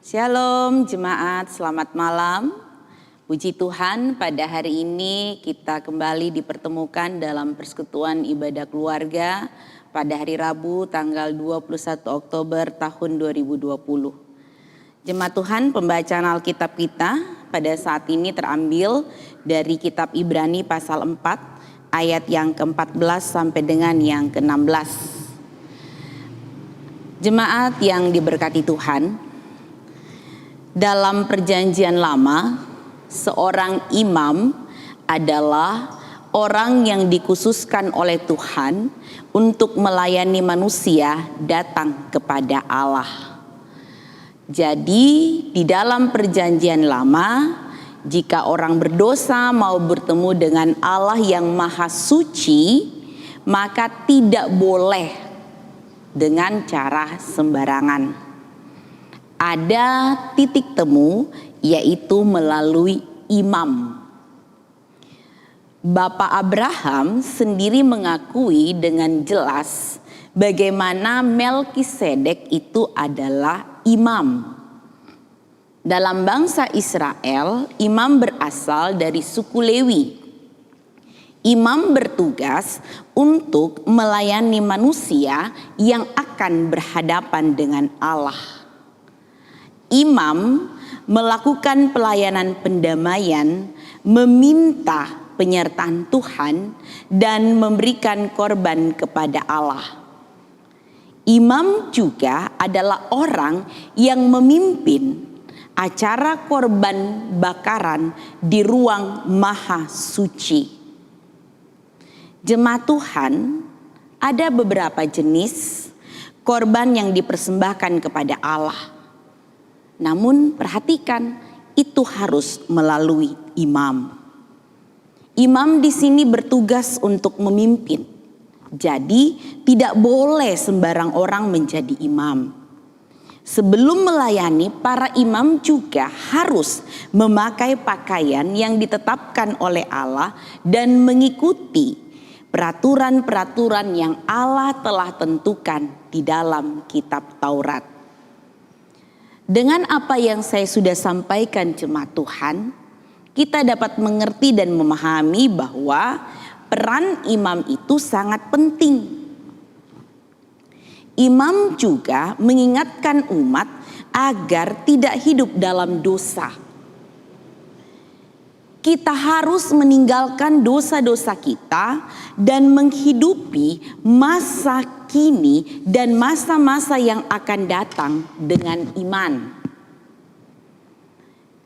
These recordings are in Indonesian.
Shalom jemaat, selamat malam. Puji Tuhan, pada hari ini kita kembali dipertemukan dalam persekutuan ibadah keluarga pada hari Rabu tanggal 21 Oktober tahun 2020. Jemaat Tuhan, pembacaan Alkitab kita pada saat ini terambil dari kitab Ibrani pasal 4 ayat yang ke-14 sampai dengan yang ke-16. Jemaat yang diberkati Tuhan, dalam perjanjian lama, seorang imam adalah orang yang dikhususkan oleh Tuhan untuk melayani manusia datang kepada Allah. Jadi di dalam perjanjian lama, jika orang berdosa mau bertemu dengan Allah yang maha suci, maka tidak boleh dengan cara sembarangan. Ada titik temu, yaitu melalui imam. Bapak Abraham sendiri mengakui dengan jelas bagaimana Melkisedek itu adalah imam. Dalam bangsa Israel, imam berasal dari suku Lewi. Imam bertugas untuk melayani manusia yang akan berhadapan dengan Allah. Imam melakukan pelayanan pendamaian, meminta penyertaan Tuhan, dan memberikan korban kepada Allah. Imam juga adalah orang yang memimpin acara korban bakaran di ruang maha suci. Jemaat Tuhan, ada beberapa jenis korban yang dipersembahkan kepada Allah. Namun perhatikan, itu harus melalui imam. Imam di sini bertugas untuk memimpin. Jadi tidak boleh sembarang orang menjadi imam. Sebelum melayani, para imam juga harus memakai pakaian yang ditetapkan oleh Allah dan mengikuti peraturan-peraturan yang Allah telah tentukan di dalam kitab Taurat. Dengan apa yang saya sudah sampaikan jemaat Tuhan, kita dapat mengerti dan memahami bahwa peran imam itu sangat penting. Imam juga mengingatkan umat agar tidak hidup dalam dosa. Kita harus meninggalkan dosa-dosa kita dan menghidupi masa kini dan masa-masa yang akan datang dengan iman.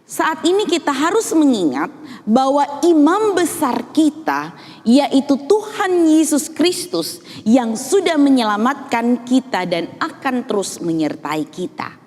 Saat ini kita harus mengingat bahwa imam besar kita, yaitu Tuhan Yesus Kristus, yang sudah menyelamatkan kita dan akan terus menyertai kita.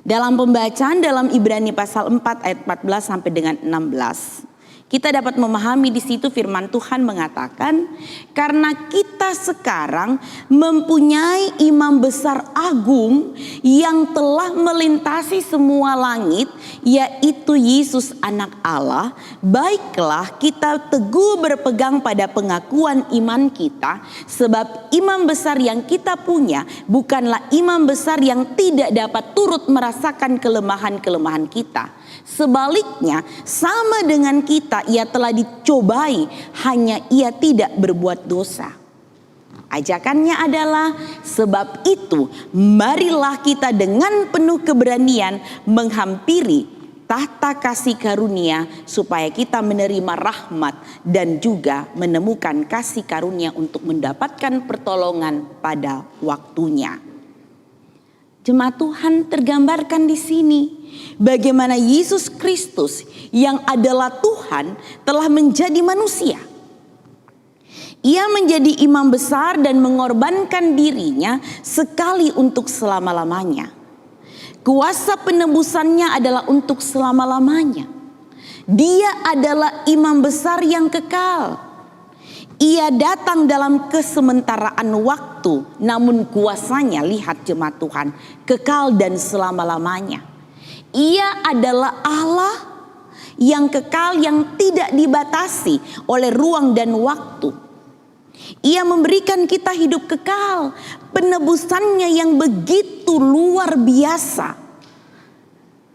Dalam pembacaan dalam Ibrani pasal 4 ayat 14 sampai dengan 16, kita dapat memahami di situ firman Tuhan mengatakan, karena kita sekarang mempunyai imam besar agung yang telah melintasi semua langit, yaitu Yesus anak Allah, baiklah kita teguh berpegang pada pengakuan iman kita, sebab imam besar yang kita punya bukanlah imam besar yang tidak dapat turut merasakan kelemahan-kelemahan kita. Sebaliknya, sama dengan kita, ia telah dicobai, hanya ia tidak berbuat dosa. Ajakannya adalah, sebab itu marilah kita dengan penuh keberanian menghampiri tahta kasih karunia, supaya kita menerima rahmat dan juga menemukan kasih karunia untuk mendapatkan pertolongan pada waktunya. Jemaat Tuhan, tergambarkan di sini bagaimana Yesus Kristus yang adalah Tuhan telah menjadi manusia. Ia menjadi imam besar dan mengorbankan dirinya sekali untuk selama-lamanya. Kuasa penebusannya adalah untuk selama-lamanya. Dia adalah imam besar yang kekal. Ia datang dalam kesementaraan waktu, namun kuasanya, lihat jemaat Tuhan, kekal dan selama-lamanya. Ia adalah Allah yang kekal, yang tidak dibatasi oleh ruang dan waktu. Ia memberikan kita hidup kekal, penebusannya yang begitu luar biasa.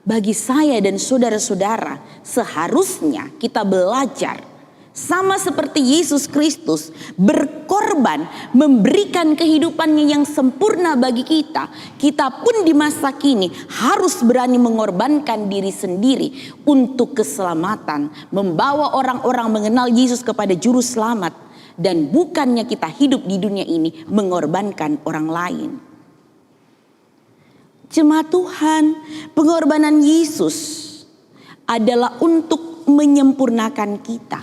bagi saya dan saudara-saudara, seharusnya kita belajar sama seperti Yesus Kristus berkorban, memberikan kehidupannya yang sempurna bagi kita. Kita pun di masa kini harus berani mengorbankan diri sendiri untuk keselamatan, membawa orang-orang mengenal Yesus kepada juru selamat, dan bukannya kita hidup di dunia ini mengorbankan orang lain. Jemaat Tuhan, pengorbanan Yesus adalah untuk menyempurnakan kita.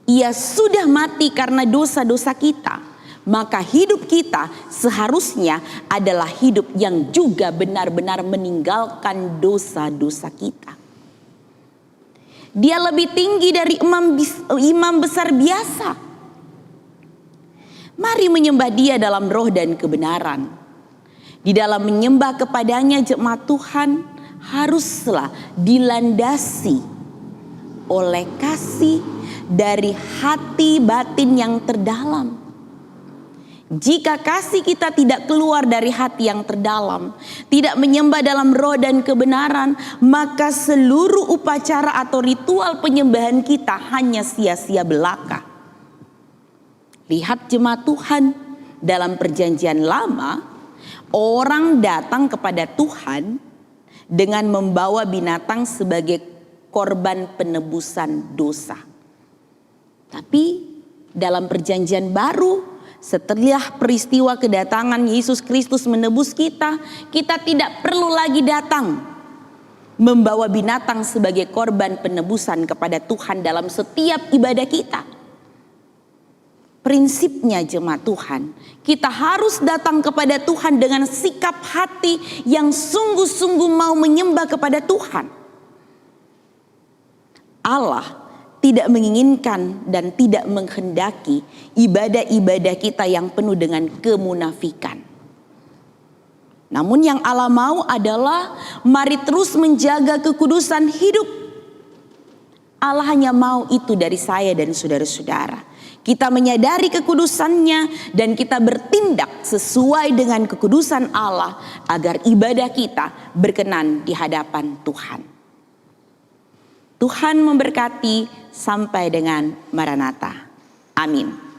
Ia sudah mati karena dosa-dosa kita, maka hidup kita seharusnya adalah hidup yang juga benar-benar meninggalkan dosa-dosa kita. Dia lebih tinggi dari imam besar biasa. Mari menyembah Dia dalam roh dan kebenaran. Di dalam menyembah kepadanya, jemaat Tuhan haruslah dilandasi oleh kasih dari hati batin yang terdalam. Jika kasih kita tidak keluar dari hati yang terdalam, tidak menyembah dalam roh dan kebenaran, maka seluruh upacara atau ritual penyembahan kita hanya sia-sia belaka. Lihat jemaat Tuhan, dalam perjanjian lama, orang datang kepada Tuhan dengan membawa binatang sebagai korban penebusan dosa. Tapi dalam perjanjian baru, setelah peristiwa kedatangan Yesus Kristus menebus kita, kita tidak perlu lagi datang membawa binatang sebagai korban penebusan kepada Tuhan dalam setiap ibadah kita. Prinsipnya jemaat Tuhan, kita harus datang kepada Tuhan dengan sikap hati yang sungguh-sungguh mau menyembah kepada Tuhan. Allah tidak menginginkan dan tidak menghendaki ibadah-ibadah kita yang penuh dengan kemunafikan. Namun yang Allah mau adalah mari terus menjaga kekudusan hidup. Allah hanya mau itu dari saya dan saudara-saudara. Kita menyadari kekudusannya dan kita bertindak sesuai dengan kekudusan Allah agar ibadah kita berkenan di hadapan Tuhan. Tuhan memberkati sampai dengan Maranatha. Amin.